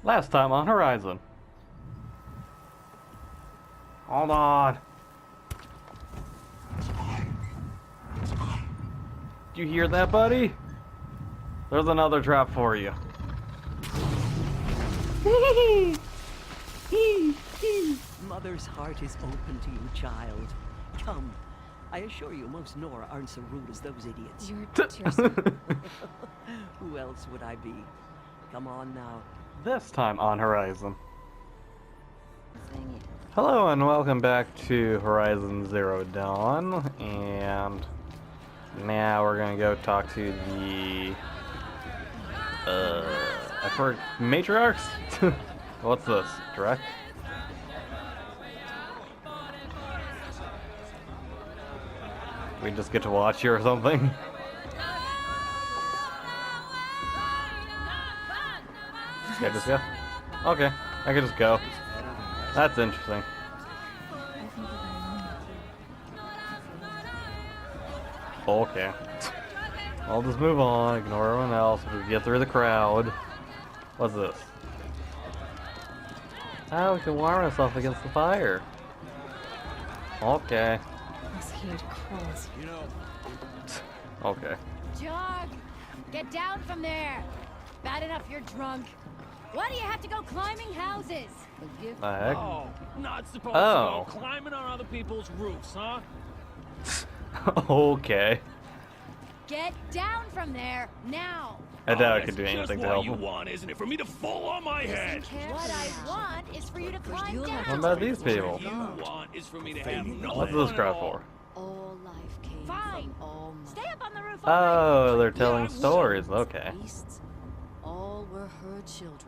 Last time on Horizon. Hold on. Do you hear that, buddy? There's another trap for you. Mother's heart is open to you, child. Come. I assure you, most Nora aren't so rude as those idiots. You're Tearsa. Who else would I be? Come on now. This time on Horizon. Hello and welcome back to Horizon Zero Dawn, and now we're gonna go talk to the I forgot, matriarchs? What's this? Direct? We just get to watch you or something? Can I just go? Okay, I can just go. That's interesting. Okay. I'll just move on, ignore everyone else, we get through the crowd. What's this? Oh, we can warm ourselves against the fire. Okay. Those huge crawls. Okay. Jog! Get down from there! Bad enough you're drunk. Why do you have to go climbing houses? The heck? Oh, not supposed Oh. to go climbing on other people's roofs, huh? Okay. Get down from there, now! I doubt I that's could do anything just to what help you him. want, isn't it? For me to fall on my head. What I want is for you to climb you'll have What down! about these people? What you want is for me to have no What's this fun crowd at all. for? All life came Fine. from all mother. Stay up on the roof all night. Oh, they're telling Yeah, stories. Okay. Beasts, all were her children.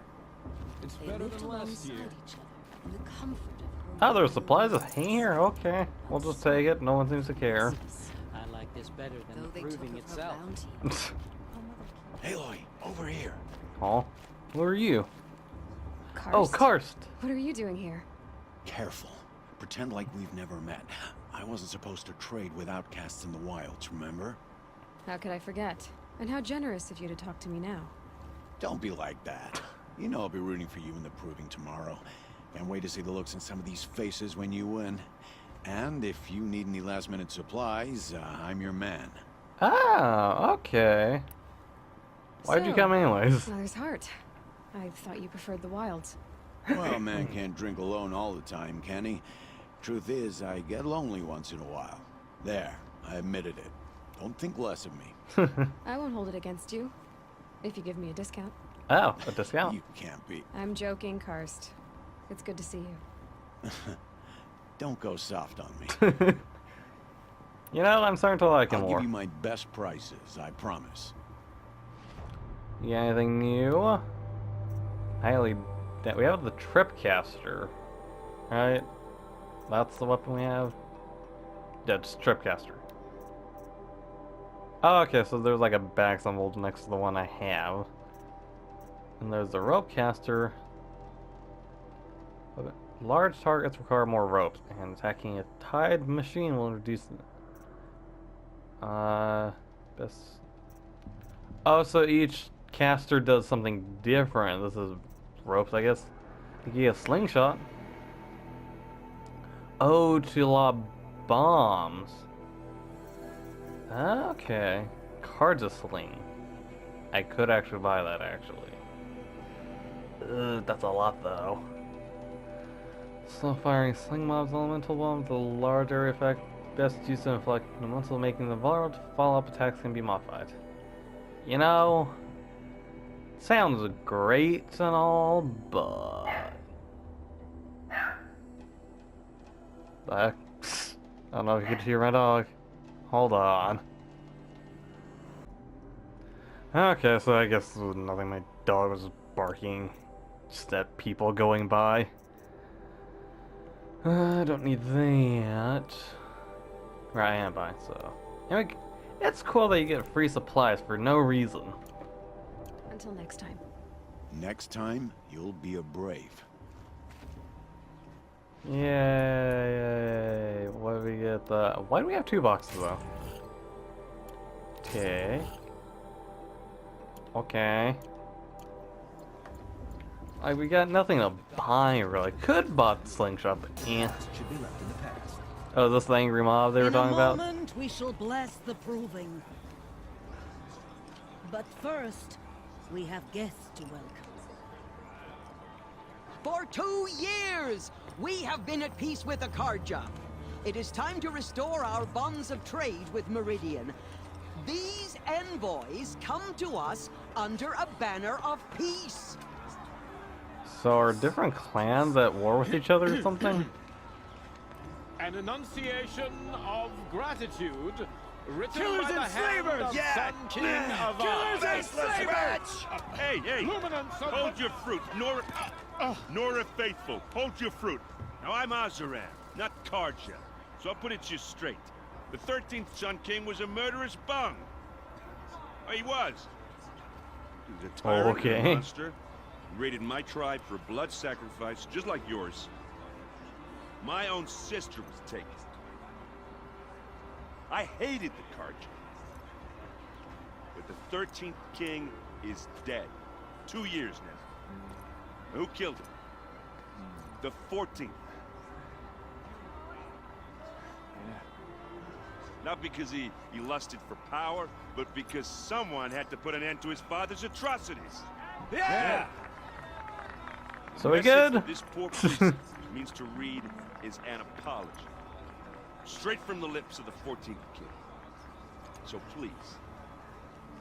It's They better lived than last alongside year. each other in the comfort of her Oh, there's supplies here. Okay. We'll just take it. No one seems to care. I like this better than Though the they took proving of her itself. bounty. Aloy, over here. Oh, who are you? Karst? Oh, Karst. What are you doing here? Careful. Pretend like we've never met. I wasn't supposed to trade with outcasts in the wilds, remember? How could I forget? And how generous of you to talk to me now. Don't be like that. You know I'll be rooting for you in the proving tomorrow. Can't wait to see the looks on some of these faces when you win. And if you need any last-minute supplies, I'm your man. Ah, okay. Why'd you So, come anyways? Mother's heart. I thought you preferred the wilds. Well, a man can't drink alone all the time, can he? Truth is, I get lonely once in a while. There, I admitted it. Don't think less of me. I won't hold it against you. If you give me a discount. Oh, a discount. You can't be. I'm joking, Karst. It's good to see you. Don't go soft on me. You know, I'm starting to like him I'll more. give you my best prices, I promise. You got anything new? Highly. We have the Tripcaster, right? That's the weapon we have. Yeah, just Tripcaster. Oh, okay. So there's like a back symbol next to the one I have, and there's the Ropecaster. Okay. Large targets require more ropes, and attacking a tied machine will reduce. Best. Oh, so each caster does something different. This is ropes, I guess. You get a slingshot. Oh, to lob bombs. Okay. Card's a sling. I could actually buy that, actually. That's a lot, though. Slow firing sling mobs, elemental bombs, the large area effect. Best used to inflict elemental, making the vulnerable to follow-up attacks can be modified. You know, sounds great and all, but I don't know if you could hear my dog. Hold on. Okay, so I guess there was nothing. My dog was barking just at people going by. I don't need that. Right, I am buying, so. Anyway, it's cool that you get free supplies for no reason. Until next time. Next time, you'll be a brave. Yay! What do we get? Why do we have 2 boxes though? Okay. Okay. We got nothing to buy, really. Could bought the slingshot, but yeah. Should be left in the past. Oh, this the angry mob they were talking about? In a moment, we shall bless the proving. But first, we have guests to welcome. For 2 years, we have been at peace with Akarja. It is time to restore our bonds of trade with Meridian. These envoys come to us under a banner of peace. So are different clans at war with each other or something? An enunciation of gratitude written Killers by the and hand slavers! of Yeah! Sun King of Killers and slavers! Hey, hey! Luminance of Hold your fruit, Nora Faithful. Hold your fruit. Now I'm Azaran, not Karja, so I'll put it to you straight. The 13th Sun King was a murderous bung. Oh, he was. He was a tyrant and a Okay. monster. He raided my tribe for blood sacrifice, just like yours. My own sister was taken. I hated the Karja. But the 13th King is dead. 2 years now. Who killed him? The 14th. Not because he lusted for power, but because someone had to put an end to his father's atrocities. Yeah! So we The message good? that this poor priest means to read is an apology. Straight from the lips of the 14th king. So please,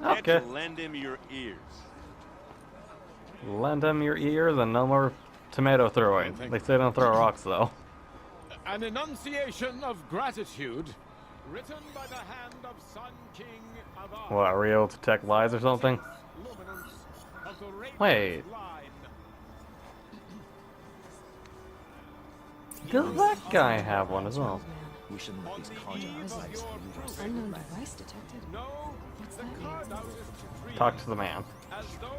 can't Okay. you lend him your ears? Lend them your ears and no more tomato throwing. They say don't throw rocks though. an enunciation of gratitude written by the hand of Sun King of Ar. What, are we able to detect lies or something? Luminance of the radiant Wait. line. Does that guy have one as well? We shouldn't let these Karja devices move us. Unknown device detected. No, What's the that mean? card out is to treat Talk to the man. as those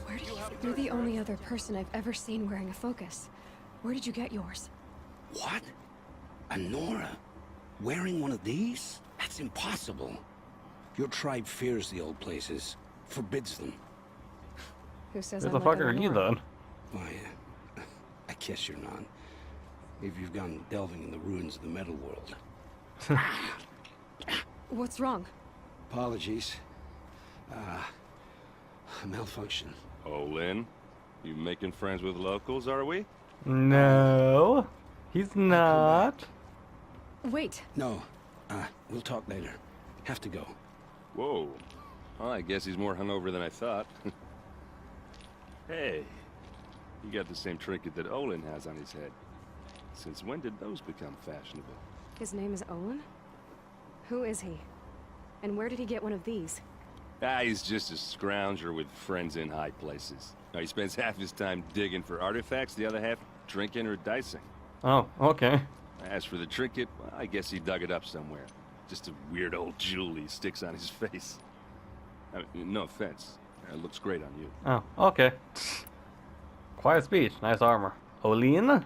Where did you have You're the only other person I've ever seen wearing a focus. Where did you get yours? What? A Nora? Wearing one of these? That's impossible. Your tribe fears the old places, forbids them. Who says Who I'm the like fuck a are you Lenora? then? Why, I guess you're not. If you've gone delving in the ruins of the metal world. What's wrong? Apologies. A malfunction. Oh, Lynn, you making friends with locals, are we? No, he's not. Wait, No, we'll talk later. Have to go. Whoa. Well, I guess he's more hungover than I thought. Hey, you got the same trinket that Olin has on his head. Since when did those become fashionable? his name is Owen? Who is he? And where did he get one of these? He's just a scrounger with friends in high places. Now, he spends half his time digging for artifacts, the other half drinking or dicing. Oh, okay. As for the trinket, well, I guess he dug it up somewhere. Just a weird old jewel he sticks on his face. I mean, no offense. It looks great on you. Oh, okay. Quiet speech. Nice armor. Olin?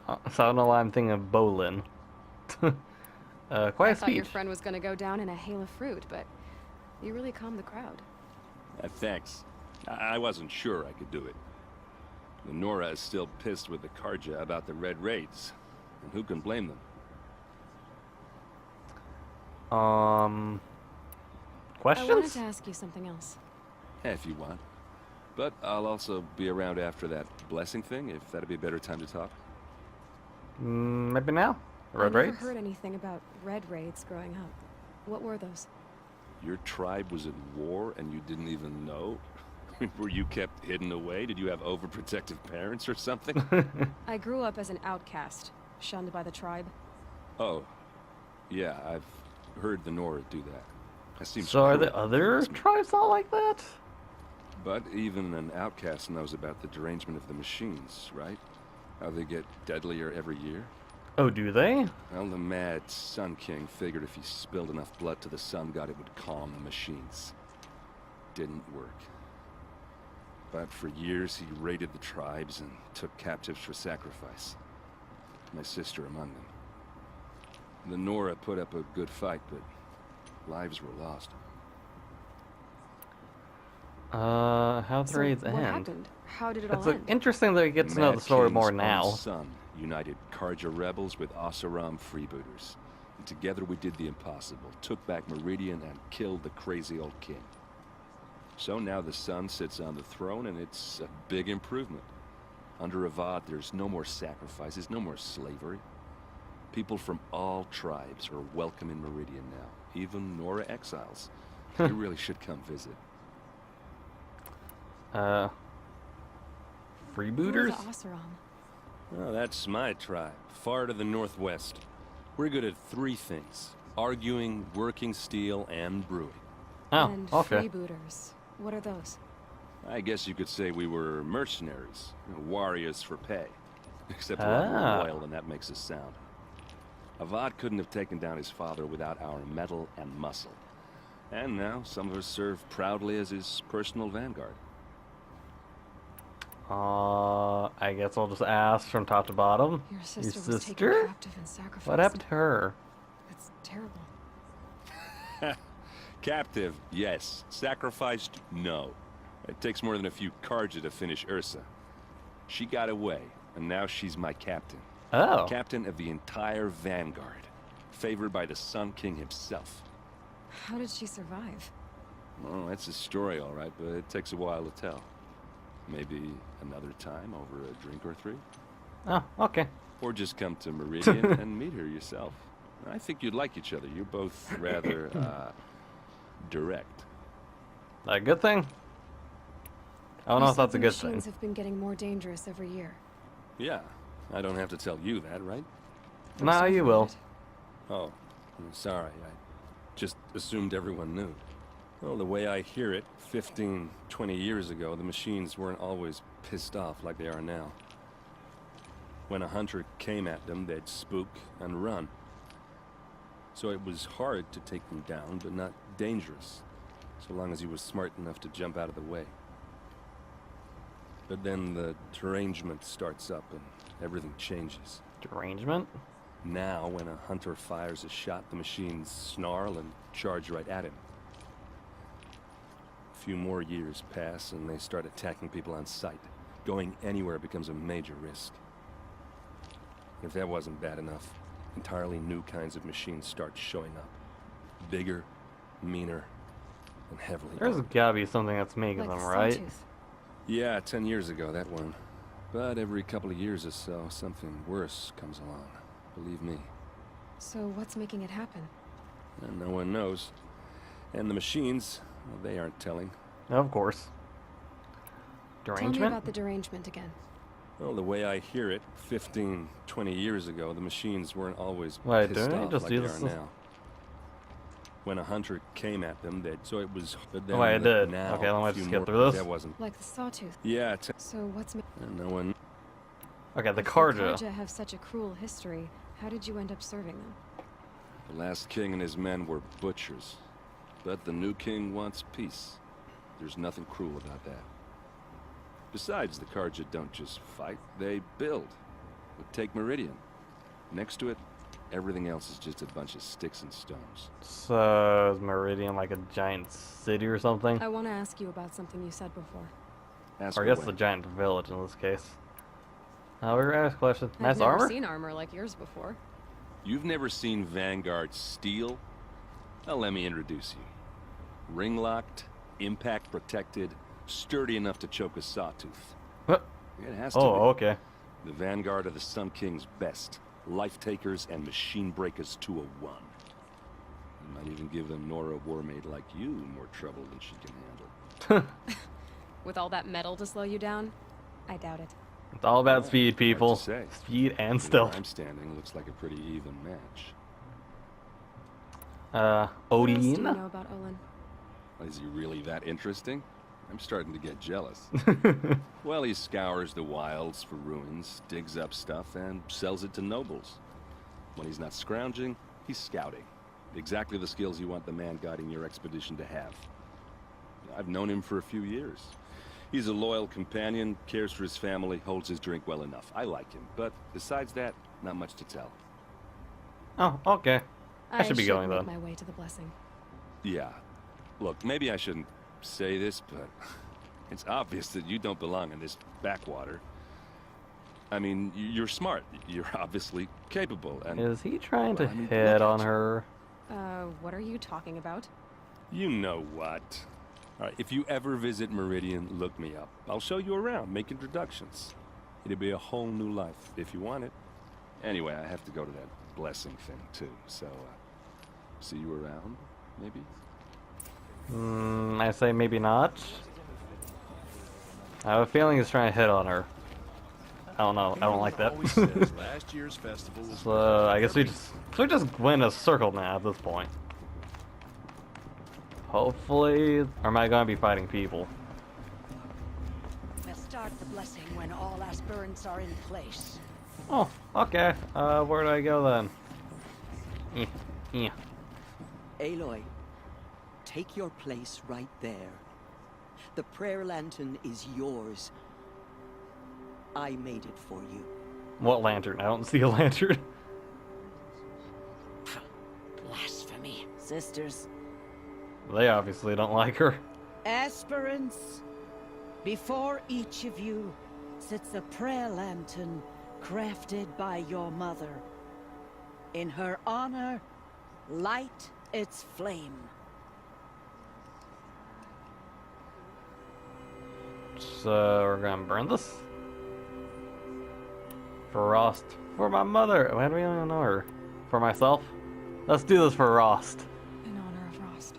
So I don't know why I'm thinking of Bolin. Quiet I thought speech. your friend was gonna go down in a hail of fruit, but you really calmed the crowd. Thanks. I wasn't sure I could do it. The Nora is still pissed with the Karja about the Red Raids. And who can blame them? I wanted Questions? to ask you something else. If you want. But I'll also be around after that blessing thing, if that'd be a better time to talk. Maybe now? I Red never Raids? heard anything about red raids growing up. What were those? Your tribe was at war and you didn't even know? Were you kept hidden away? Did you have overprotective parents or something? I grew up as an outcast, shunned by the tribe. Oh. Yeah, I've heard the Nora do that. That seems So are cruel. the other tribes not like that? But even an outcast knows about the derangement of the machines, right? How they get deadlier every year? Oh, do they? Well, the mad Sun King figured if he spilled enough blood to the Sun God, it would calm the machines. Didn't work. But for years, he raided the tribes and took captives for sacrifice. My sister among them. The Nora put up a good fight, but lives were lost. How'd the raids What end? happened? How did it It's all end? interesting that we get to know the Mad story King's more own now. son united Karja rebels with Oseram freebooters. And together we did the impossible, took back Meridian and killed the crazy old king. So now the son sits on the throne and it's a big improvement. Under Avad, there's no more sacrifices, no more slavery. People from all tribes are welcome in Meridian now, even Nora exiles. You really should come visit. Freebooters? Who are the Oseram? Oh, that's my tribe, far to the northwest. We're good at three things: arguing, working steel, and brewing. Oh, And okay. freebooters. What are those? I guess you could say we were mercenaries, warriors for pay. Except we're a lot Ah. more loyal than that makes us sound. Avad couldn't have taken down his father without our metal and muscle. And now some of us serve proudly as his personal vanguard. I guess I'll just ask from top to bottom. Your sister was taken sister? captive and sacrificed. What happened to her? That's terrible. Captive, yes. Sacrificed, no. It takes more than a few Karja to finish Ursa. She got away, and now she's my captain. Oh. Captain of the entire vanguard. Favored by the Sun King himself. How did she survive? Well, that's a story, all right, but it takes a while to tell. Maybe another time over a drink or three? Oh, okay. Or just come to Meridian and meet her yourself. I think you'd like each other. You're both rather, direct. A good thing? I don't know You if that's a said the good thing. machines have been getting more dangerous every year. Yeah, I don't have to tell you that, right? No, you will. Oh, I'm sorry. I just assumed everyone knew. Well, the way I hear it, 15, 20 years ago, the machines weren't always pissed off like they are now. When a hunter came at them, they'd spook and run. So it was hard to take them down, but not dangerous, so long as he was smart enough to jump out of the way. But then the derangement starts up and everything changes. Derangement? Now, when a hunter fires a shot, the machines snarl and charge right at him. A few more years pass and they start attacking people on sight. Going anywhere becomes a major risk. If that wasn't bad enough, entirely new kinds of machines start showing up. Bigger, meaner, and heavily There's armed. gotta be something that's making Like them, the right? Sawtooth. Yeah, 10 years ago, that one. But every couple of years or so, something worse comes along. Believe me. So what's making it happen? And no one knows. And the machines, well, they aren't telling. Of course. Tell me Derangement? about the derangement again. Well, the way I hear it, 15, 20 years ago, the machines weren't always Wait, pissed didn't they off just like do they this? are now. When a hunter came at them, so it was... But then Oh, I did. Now, Okay, let me a few just get more- through this. That wasn't... Like the Sawtooth. Yeah, So what's and no one... Okay, the If the Karja. Karja have such a cruel history, how did you end up serving them? The last king and his men were butchers. But the new king wants peace. There's nothing cruel about that. Besides, the Karja don't just fight, they build. But take Meridian. Next to it, everything else is just a bunch of sticks and stones. So, is Meridian like a giant city or something? I want to ask you about something you said before. Ask Or I guess away. the giant village in this case. We're gonna ask a question. I've Nice never armor? seen armor like yours before. You've never seen Vanguard steel? Well, let me introduce you. Ring-locked, impact-protected, sturdy enough to choke a sawtooth. What? It has to Oh, be. okay. The Vanguard of the Sun King's best. Life-takers and machine breakers to a one. You might even give a Nora warmaid like you more trouble than she can handle. With all that metal to slow you down? I doubt it. It's all about Yeah, speed, hard people. to say. Speed and Where stealth. I'm standing looks like a pretty even match. What else do you Odin? know about Olin? Is he really that interesting? I'm starting to get jealous. Well, he scours the wilds for ruins, digs up stuff, and sells it to nobles. When he's not scrounging, he's scouting. Exactly the skills you want the man guiding your expedition to have. I've known him for a few years. He's a loyal companion, cares for his family, holds his drink well enough. I like him, but besides that, not much to tell. Oh, okay. I should be going make then. my way to the blessing. Yeah. Look, maybe I shouldn't say this, but It's obvious that you don't belong in this backwater. I mean, you're smart. You're obviously capable, and... Is he trying to Well, I mean, hit look on at you. her? What are you talking about? You know what. All right, if you ever visit Meridian, look me up. I'll show you around, make introductions. It'll be a whole new life, if you want it. Anyway, I have to go to that blessing thing, too, so, see you around, maybe? I say maybe not. I have a feeling he's trying to hit on her. I don't know. I don't like that. Last year's festival was So I guess we just win a circle now at this point. Hopefully, or am I gonna be fighting people? We'll start the blessing when all aspirants are in place. Oh, okay. Where do I go then? Yeah. Aloy, take your place right there. The prayer lantern is yours. I made it for you. What lantern? I don't see a lantern. Blasphemy. Sisters. They obviously don't like her. Aspirants, before each of you sits a prayer lantern crafted by your mother. In her honor, light its flame. So we're gonna burn this? Frost. For my mother. Why do we only know her? For myself? Let's do this for Rost. In honor of Rost.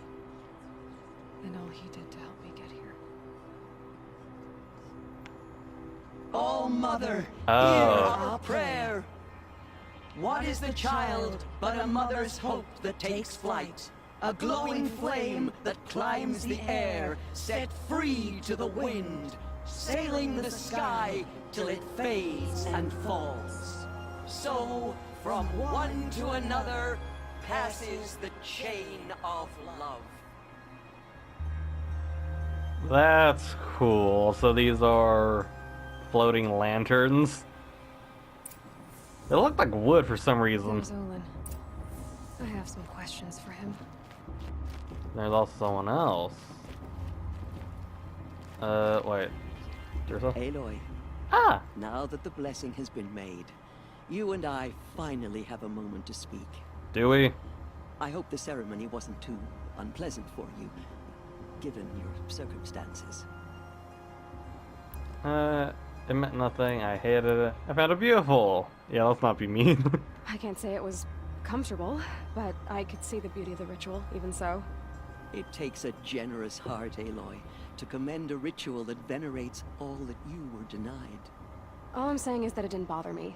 And all he did to help me get here. Oh, Mother, Oh. hear our prayer. What is the child but a mother's hope that takes flight? A glowing flame that climbs the air, set free to the wind, sailing the sky till it fades and falls. So, from one to another, passes the chain of love. That's cool. So these are floating lanterns. They look like wood for some reason. There's Olin. I have some questions for him. There's also someone else. Wait. Dursa? Aloy, Ah! now that the blessing has been made, you and I finally have a moment to speak. Do we? I hope the ceremony wasn't too unpleasant for you, given your circumstances. It meant nothing. I hated it. I found it beautiful. Yeah, let's not be mean. I can't say it was comfortable, but I could see the beauty of the ritual, even so. It takes a generous heart, Aloy, to commend a ritual that venerates all that you were denied. All I'm saying is that it didn't bother me.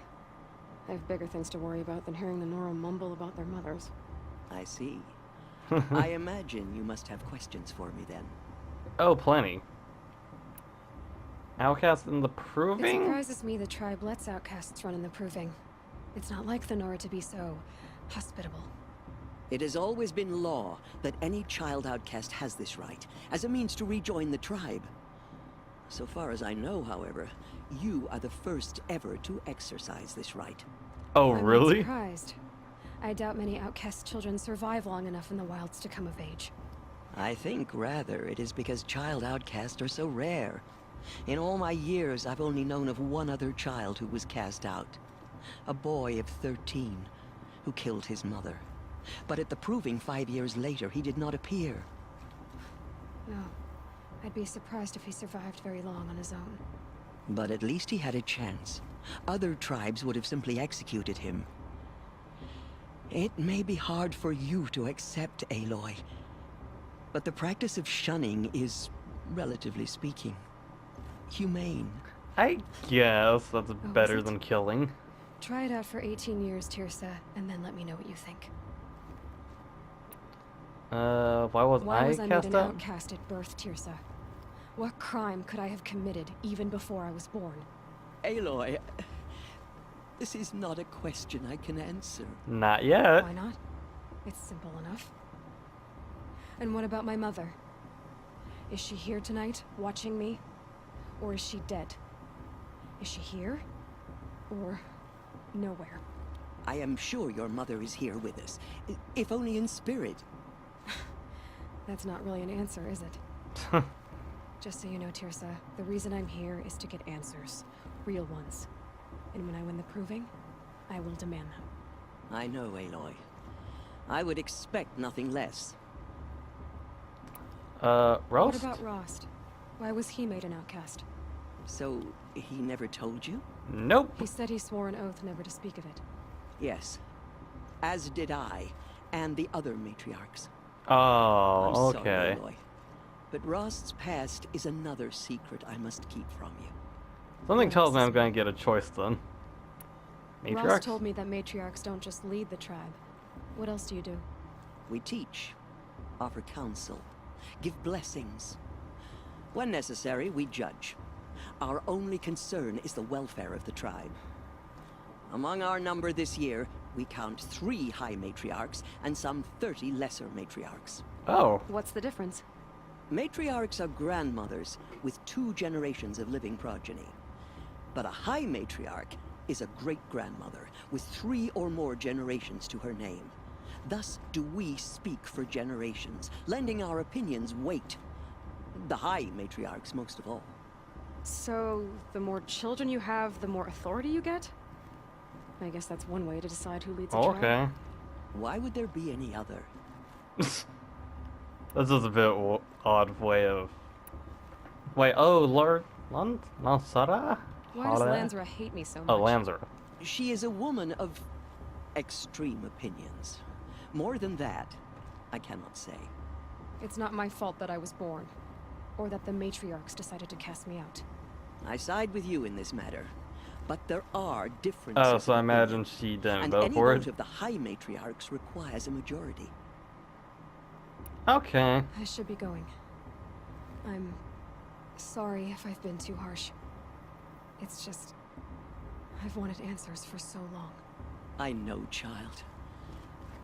I have bigger things to worry about than hearing the Nora mumble about their mothers. I see. I imagine you must have questions for me then. Oh, plenty. Outcast in the It proving? surprises me the tribe lets outcasts run in the proving. It's not like the Nora to be so hospitable. It has always been law that any child outcast has this right, as a means to rejoin the tribe. So far as I know, however, you are the first ever to exercise this right. Oh, I'm not really? surprised. I doubt many outcast children survive long enough in the wilds to come of age. I think, rather, it is because child outcasts are so rare. In all my years, I've only known of one other child who was cast out. A boy of 13, who killed his mother. But at the proving 5 years later, he did not appear. No. I'd be surprised if he survived very long on his own. But at least he had a chance. Other tribes would have simply executed him. It may be hard for you to accept, Aloy, but the practice of shunning is, relatively speaking, humane. I guess that's better it? than killing. Try it out for 18 years, Tirsa, and then let me know what you think. Why was Why I was I made cast an out? outcast at birth, Tirsa? What crime could I have committed even before I was born? Aloy, this is not a question I can answer. Not yet. Why not? It's simple enough. And what about my mother? Is she here tonight, watching me? Or is she dead? Is she here? Or nowhere? I am sure your mother is here with us, if only in spirit. That's not really an answer, is it? Just so you know, Tirsa, the reason I'm here is to get answers. Real ones. And when I win the proving, I will demand them. I know, Aloy. I would expect nothing less. What Roast? about Rost? Why was he made an outcast? So, he never told you? Nope. He said he swore an oath never to speak of it. Yes. As did I, and the other matriarchs. Oh, I'm okay. sorry, Aloy. But Rost's past is another secret I must keep from you. Something tells me I'm going to get a choice then. Rost Matriarchs? told me that matriarchs don't just lead the tribe. What else do you do? We teach, offer counsel, give blessings. When necessary, we judge. Our only concern is the welfare of the tribe. Among our number this year, we count 3 high matriarchs and some 30 lesser matriarchs. Oh. What's the difference? Matriarchs are grandmothers with 2 generations of living progeny. But a high matriarch is a great-grandmother with 3 or more generations to her name. Thus do we speak for generations, lending our opinions weight. The high matriarchs most of all. So, the more children you have, the more authority you get? I guess that's one way to decide who leads a tribe. Okay. Why would there be any other? This is a bit odd way of... Wait, oh, Lord... Lansara? Why does Lansra hate me so much? Oh, Lansra. She is a woman of extreme opinions. More than that, I cannot say. It's not my fault that I was born. Or that the matriarchs decided to cast me out. I side with you in this matter. But there are differences. Oh, so I of imagine opinion, she didn't and vote any for vote it? of the high matriarchs requires a majority. Okay. I should be going. I'm sorry if I've been too harsh. It's just... I've wanted answers for so long. I know, child.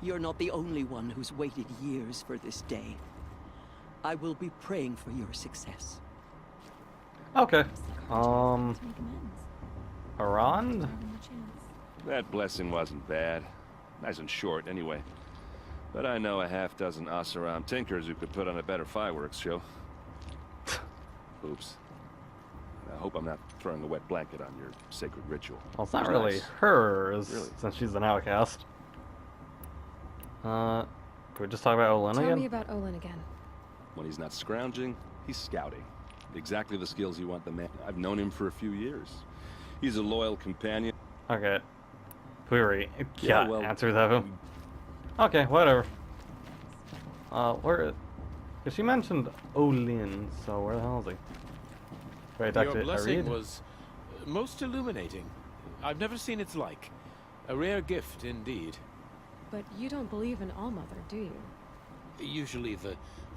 You're not the only one who's waited years for this day. I will be praying for your success. Okay. To make amends. Around? Having a chance. That blessing wasn't bad. Nice and short, anyway. But I know a half-dozen us-around tinkers who could put on a better fireworks show. Oops. I hope I'm not throwing a wet blanket on your sacred ritual. Well, it's not It's really nice. hers, Really? since she's an outcast. Can we just talk about Olin Tell again? me about Olin again. When he's not scrounging, he's scouting. Exactly the skills you want the man. I've known him for a few years. He's a loyal companion. Okay. Query. Yeah, Yeah, well- answers of him. Okay, whatever. Where... Cause she mentioned Olin, so where the hell is he? Wait, Your actually, I blessing read? was most illuminating. I've never seen its like. A rare gift indeed. But you don't believe in Allmother, do you? Usually the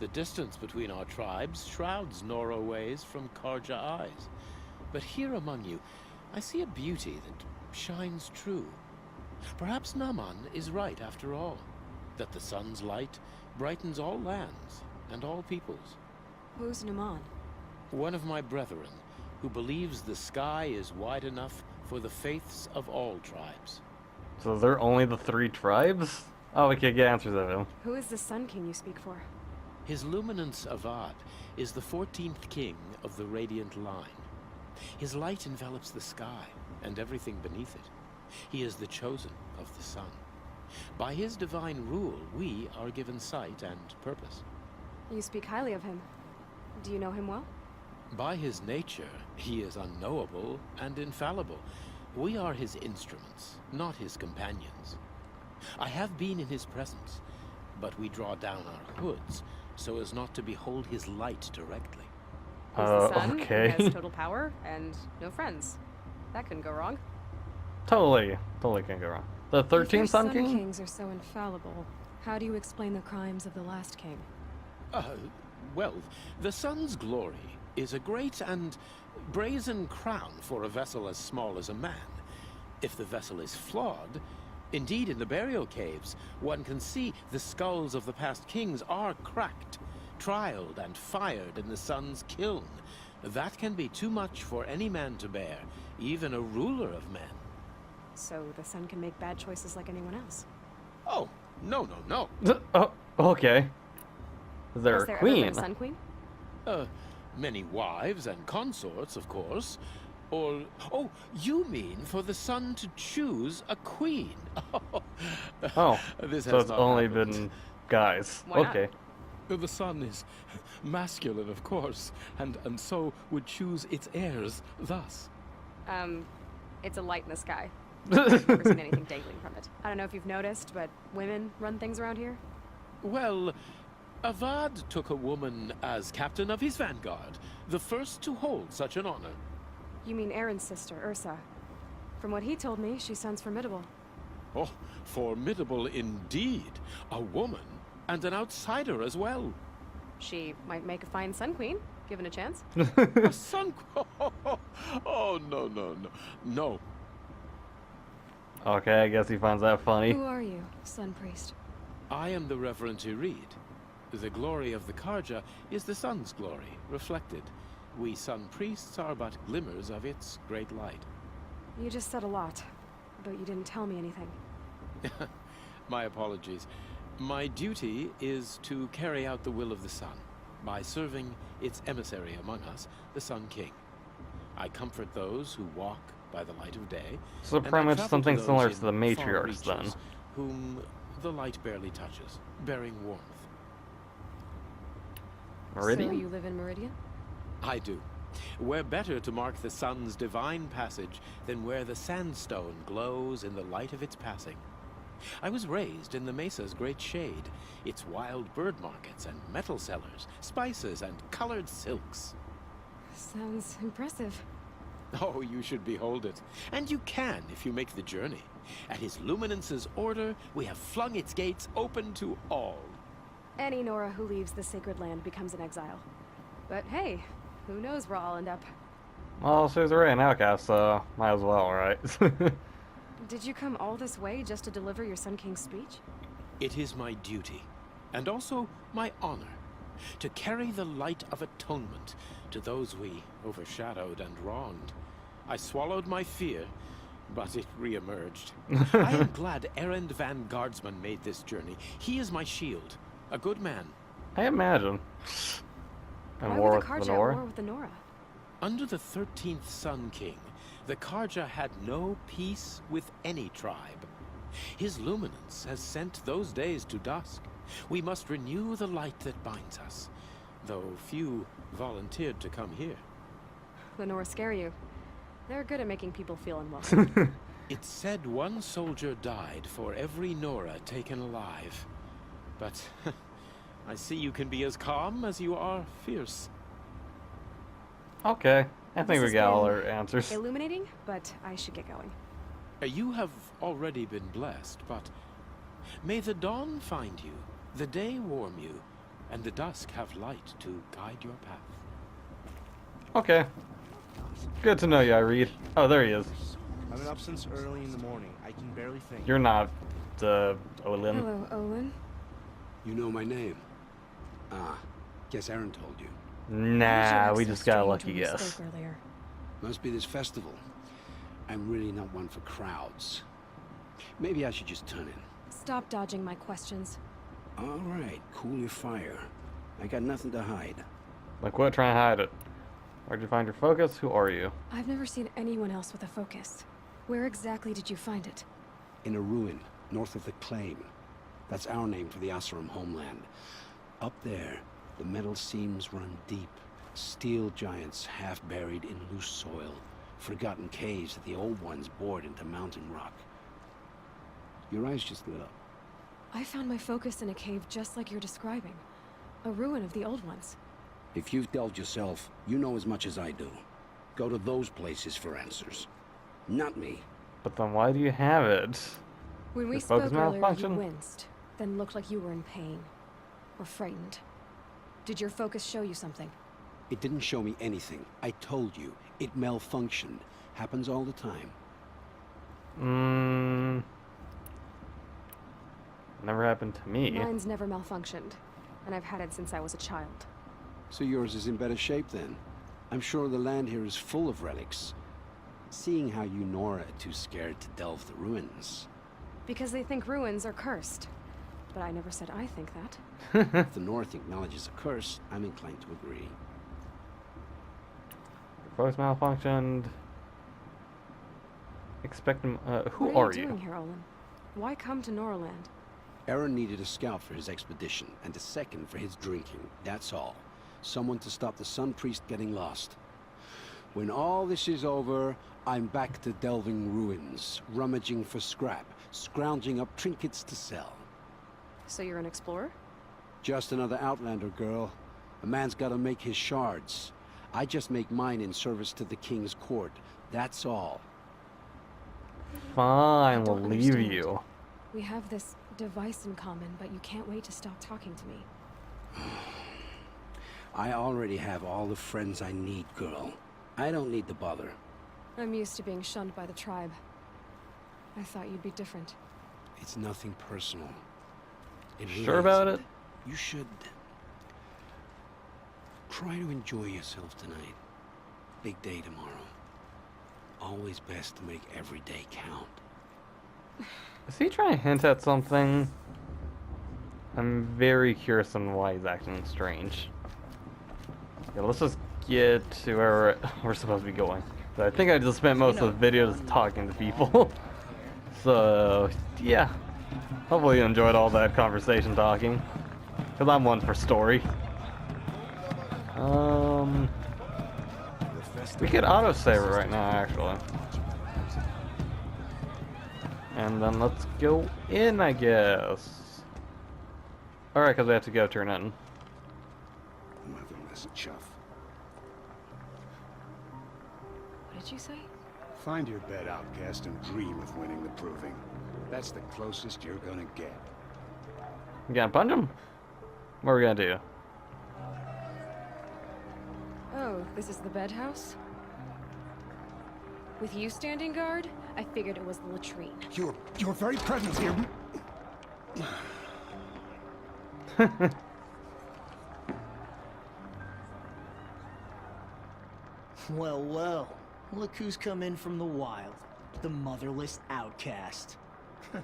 distance between our tribes shrouds Nora ways from Karja eyes. But here among you, I see a beauty that shines true. Perhaps Naman is right after all, that the sun's light brightens all lands and all peoples. Who's Naman? One of my brethren, who believes the sky is wide enough for the faiths of all tribes. So is there only the 3 tribes? Oh, we can get answers of him. Who is the Sun King you speak for? His luminance Avad is the 14th king of the Radiant Line. His light envelops the sky and everything beneath it. He is the chosen of the sun. By his divine rule, we are given sight and purpose. You speak highly of him. Do you know him well? By his nature, he is unknowable and infallible. We are his instruments, not his companions. I have been in his presence, but we draw down our hoods so as not to behold his light directly. He's the Sun, who okay. has total power and no friends. That couldn't go wrong. Totally can't go wrong. The If your 13th Sun King? Kings are so infallible, how do you explain the crimes of the last king? Well, the sun's glory is a great and brazen crown for a vessel as small as a man. If the vessel is flawed, indeed in the burial caves, one can see the skulls of the past kings are cracked, trialed and fired in the sun's kiln. That can be too much for any man to bear, even a ruler of men. So the Sun can make bad choices like anyone else. Oh, no. Oh, okay. Is there Has a there ever queen? been a Sun Queen? many wives and consorts, of course. Or, oh, you mean for the sun to choose a queen? Oh, This so has it's not only happened. been guys. Why not? Okay. The sun is masculine, of course, and so would choose its heirs thus. It's a light in the sky. I've never seen anything dangling from it. I don't know if you've noticed, but women run things around here. Well, Avad took a woman as captain of his vanguard, the first to hold such an honor. You mean Aaron's sister, Ursa. From what he told me, she sounds formidable. Oh, formidable indeed. A woman, and an outsider as well. She might make a fine Sun Queen, given a chance. A sun... Oh, no. Okay, I guess he finds that funny. Who are you, Sun Priest? I am the Reverend Irid. The glory of the Karja is the sun's glory, reflected. We sun priests are but glimmers of its great light. You just said a lot, but you didn't tell me anything. My apologies. My duty is to carry out the will of the sun, by serving its emissary among us, the Sun King. I comfort those who walk by the light of day. So and I pretty much travel something those similar in to the far matriarchs, then. reaches, whom the light barely touches, bearing warmth. Meridian? So you live in Meridian? I do. Where better to mark the sun's divine passage than where the sandstone glows in the light of its passing. I was raised in the mesa's great shade, its wild bird markets and metal cellars, spices and colored silks. Sounds impressive. Oh, you should behold it. And you can if you make the journey. At his luminance's order, we have flung its gates open to all. Any Nora who leaves the sacred land becomes an exile. But hey, who knows where I'll end up. Well, she's already an outcast, so might as well, right? Did you come all this way just to deliver your Sun King's speech? It is my duty, and also my honor, to carry the light of atonement to those we overshadowed and wronged. I swallowed my fear, but it re-emerged. I am glad Erend Van Guardsman made this journey. He is my shield, a good man. I imagine. And Why war were with the Karja the at Nora? war with the Nora? Under the 13th Sun King, the Karja had no peace with any tribe. His luminance has sent those days to dusk. We must renew the light that binds us, though few volunteered to come here. The Nora scare you. They're good at making people feel unwelcome. It's said one soldier died for every Nora taken alive. But I see you can be as calm as you are fierce. Okay, I think This we has got all been our answers. Illuminating, but I should get going. You have already been blessed, but may the dawn find you, the day warm you, and the dusk have light to guide your path. Okay. Good to know you, Irid. Oh, there he is. I've been up since early in the morning. I can barely think. You're not, Olin. Hello, Olin. You know my name? Ah, guess Aaron told you. Nah, we just got a lucky When we guess. spoke earlier. Must be this festival. I'm really not one for crowds. Maybe I should just turn in. Stop dodging my questions. All right, cool your fire. I got nothing to hide. Like what? Try and hide it. Where'd you find your focus? Who are you? I've never seen anyone else with a focus. Where exactly did you find it? In a ruin, north of the Claim. That's our name for the Asuram homeland. Up there, the metal seams run deep. Steel giants half buried in loose soil. Forgotten caves that the old ones bored into mountain rock. Your eyes just lit up. I found my focus in a cave just like you're describing. A ruin of the old ones. If you've delved yourself, you know as much as I do. Go to those places for answers. Not me. But then why do you have it? When we Your spoke focus earlier, you malfunction? winced, then looked like you were in pain. Or frightened. Did your focus show you something? It didn't show me anything. I told you. It malfunctioned. Happens all the time. Never happened to me. Mine's never malfunctioned, and I've had it since I was a child. So yours is in better shape then. I'm sure the land here is full of relics. Seeing how you Nora are too scared to delve the ruins. Because they think ruins are cursed. But I never said I think that. If the North acknowledges a curse, I'm inclined to agree. Clocks malfunctioned. Expect who What are are you you? doing here, Olin? Why come to Norland? Aaron needed a scout for his expedition, and a second for his drinking. That's all. Someone to stop the Sun Priest getting lost. When all this is over, I'm back to delving ruins, rummaging for scrap, scrounging up trinkets to sell. So you're an explorer? Just another Outlander, girl. A man's gotta make his shards. I just make mine in service to the King's court. That's all. Fine, I we'll don't leave understand. you. We have this device in common, but you can't wait to stop talking to me. I already have all the friends I need, girl. I don't need the bother. I'm used to being shunned by the tribe. I thought you'd be different. It's nothing personal. It really Sure about isn't. it? You should try to enjoy yourself tonight. Big day tomorrow. Always best to make every day count. Is he trying to hint at something? I'm very curious on why he's acting strange. Yeah, let's just get to where we're supposed to be going. So I think I just spent most of the video just talking to people. So, yeah. Hopefully you enjoyed all that conversation talking. Because I'm one for story. We could autosave it right now, actually. And then let's go in, I guess. Alright, because we have to go turn in. Motherless chuff. What did you say? Find your bed, outcast, and dream of winning the proving. That's the closest you're gonna get. You gonna punch him? What are we gonna do? Oh, this is the bed house? With you standing guard, I figured it was the latrine. Your very presence here. Well, well. Look who's come in from the wild. The motherless outcast.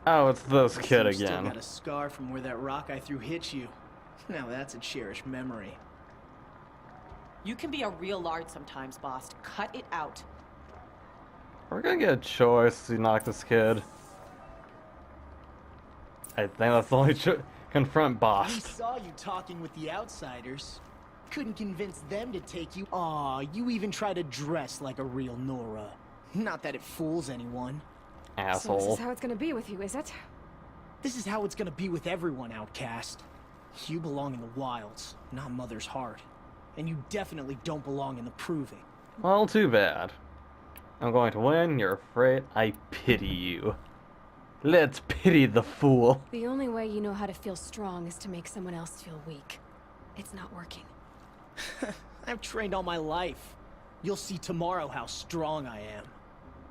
Oh, it's this I see kid you still again. got a scar from where that rock I threw hit you. Now that's a cherished memory. You can be a real lard sometimes, Bost. Cut it out. We're gonna get a choice to knock this kid. I think that's the only confront We Bost. saw you talking with the outsiders. Couldn't convince them to take you. Aw, you even try to dress like a real Nora. Not that it fools anyone. So Asshole. this is how it's gonna be with you, is it? This is how it's gonna be with everyone, outcast. You belong in the wilds, not Mother's heart. And you definitely don't belong in the proving. Well, too bad. I'm going to win, you're afraid. I pity you. Let's pity the fool. The only way you know how to feel strong is to make someone else feel weak. It's not working. I've trained all my life. You'll see tomorrow how strong I am.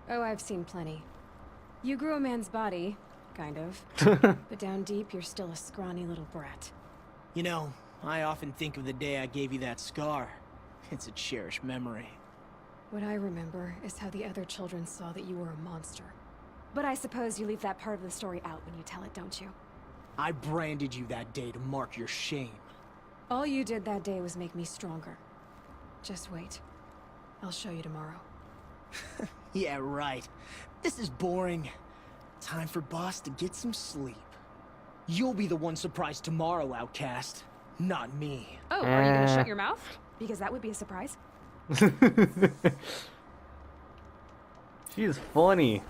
Oh, I've seen plenty. You grew a man's body, kind of. But down deep, you're still a scrawny little brat. You know, I often think of the day I gave you that scar. It's a cherished memory. What I remember is how the other children saw that you were a monster. But I suppose you leave that part of the story out when you tell it, don't you? I branded you that day to mark your shame. All you did that day was make me stronger. Just wait. I'll show you tomorrow. Yeah, right. This is boring. Time for Bost to get some sleep. You'll be the one surprised tomorrow, outcast. Not me. Oh, are you gonna shut your mouth? Because that would be a surprise. She's funny.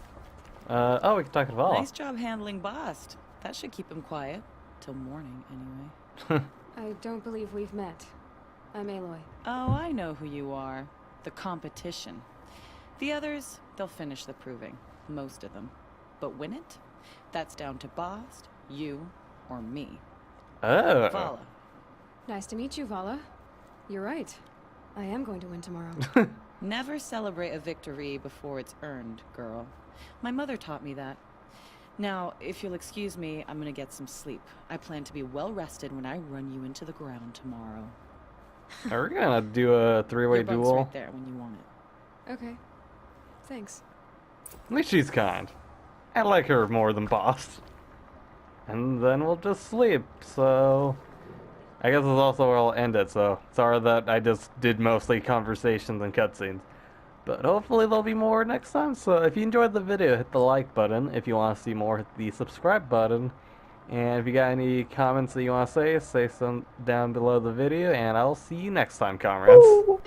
Oh, we can talk to Vala. Nice job handling Bost. That should keep him quiet. Till morning, anyway. I don't believe we've met. I'm Aloy. Oh, I know who you are. The competition. The others, they'll finish the proving. Most of them. But win it? That's down to Bost, you, or me. Oh. Vala. Nice to meet you, Vala. You're right. I am going to win tomorrow. Never celebrate a victory before it's earned, girl. My mother taught me that. Now, if you'll excuse me, I'm gonna get some sleep. I plan to be well rested when I run you into the ground tomorrow. Are we gonna do a three-way Your bunk's duel? right there when you want it. Okay. Thanks. At least she's kind. I like her more than Bost. And then we'll just sleep, so... I guess it's also where I'll end it, so sorry that I just did mostly conversations and cutscenes. But hopefully there'll be more next time. So if you enjoyed the video, hit the like button. If you want to see more, hit the subscribe button. And if you got any comments that you want to say some down below the video. And I'll see you next time, comrades.